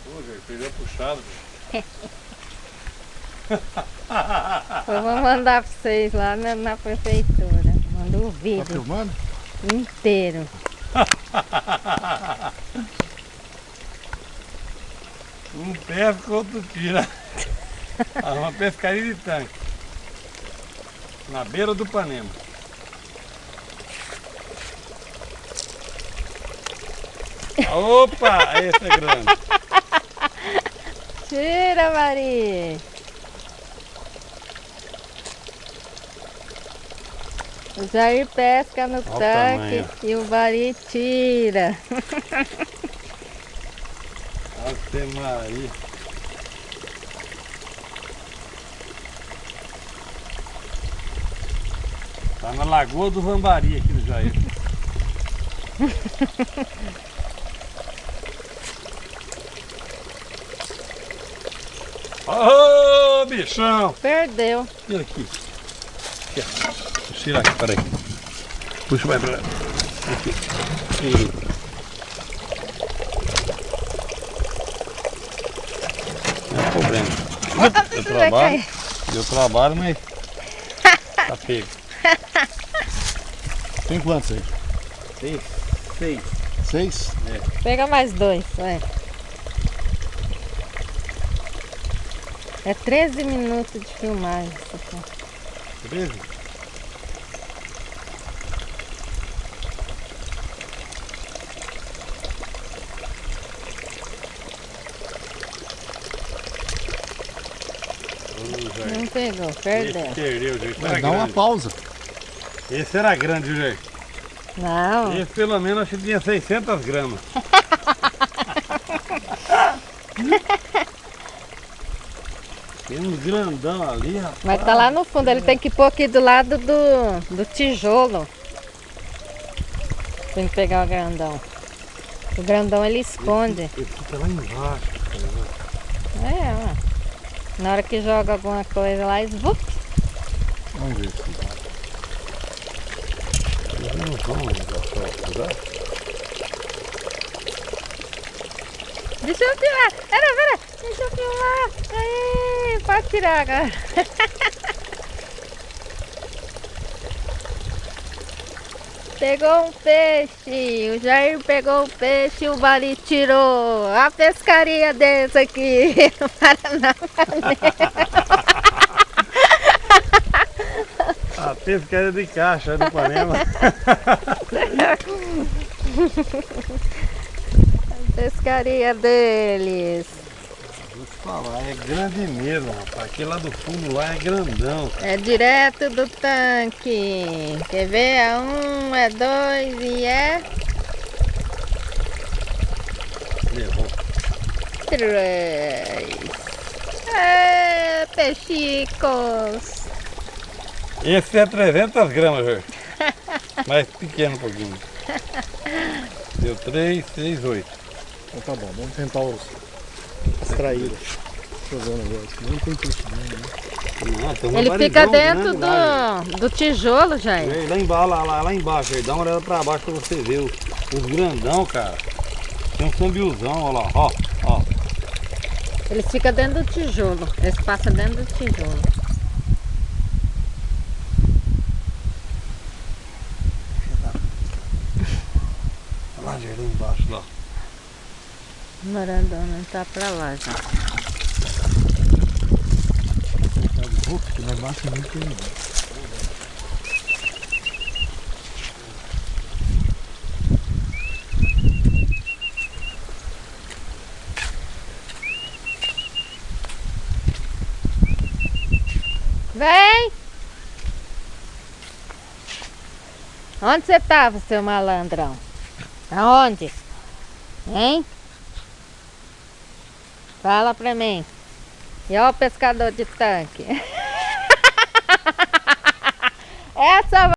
Pô, velho, perdeu puxado. Eu vou mandar pra vocês lá na prefeitura. Manda o Tá vídeo filmando? inteiro. Um pesca, outro tira. Uma pescaria de tanque. Na beira do Panema. Opa, esse é grande. Tira, Maria! O Jair pesca no Olha o tanque tamanho. e o Bari tira. Ave Maria. Tá na Lagoa do Vambari aqui no Jair. Ô, bichão! Perdeu. Tira aqui. Aqui, ó. Deixa eu tirar aqui, peraí. Puxa mais pra lá. Aqui. Tira. Não é problema. Deu Vai trabalho. cair. Deu trabalho, mas tá pego. Tem quantos aí? Tem 6. 6? Pega mais dois, vai. É 13 minutos de filmagem isso aqui. 13? Não pegou, perdeu. Perdeu, gente. Vai dar uma pausa. Esse era grande, viu, gente? Não, Esse pelo menos acho que tinha 600 gramas. Tem um grandão ali, rapaz. mas tá lá no fundo, ele tem que pôr aqui do lado do tijolo. Tem que pegar o grandão. O grandão ele esconde. Ele fica lá embaixo. É, ó. Na hora que joga alguma coisa lá, esvup. Vamos ver se dá. Não vamos usar. Deixa eu tirar. Pera. Deixa eu filmar. Aí, pode tirar agora. Pegou um peixe. O Jair pegou o peixe e o Bari tirou. A pescaria desse aqui no Paraná. A pescaria de caixa do Panema. Pescaria deles. Vou te falar, é grande mesmo, rapaz. Aquele lá do fundo lá é grandão. É direto do tanque. Quer ver? É 1, é 2 e é Levou. 3. É, peixicos. Esse é 300 gramas, velho. Mais pequeno um pouquinho. Deu 3, 6, 8. Então tá bom, vamos tentar os extraídos. Deixa eu ver o negócio. Não tem peixe dentro, né? Não, tem um Ele fica barigão dentro grande lá, do tijolo, Jair. velho. Lá embaixo, lá embaixo, velho. Dá uma olhada pra baixo pra você ver os grandão, cara. Tem um sambiuzão, olha lá, ó. Eles ficam dentro do tijolo. Eles passam dentro do tijolo. Olha lá, Jair, lá embaixo, lá. O Marandona tá pra lá já. Tá de boca, que lá embaixo não tem ninguém. Vem! Onde você tava, seu malandrão? Aonde? Hein? Fala pra mim. E ó o pescador de tanque. Essa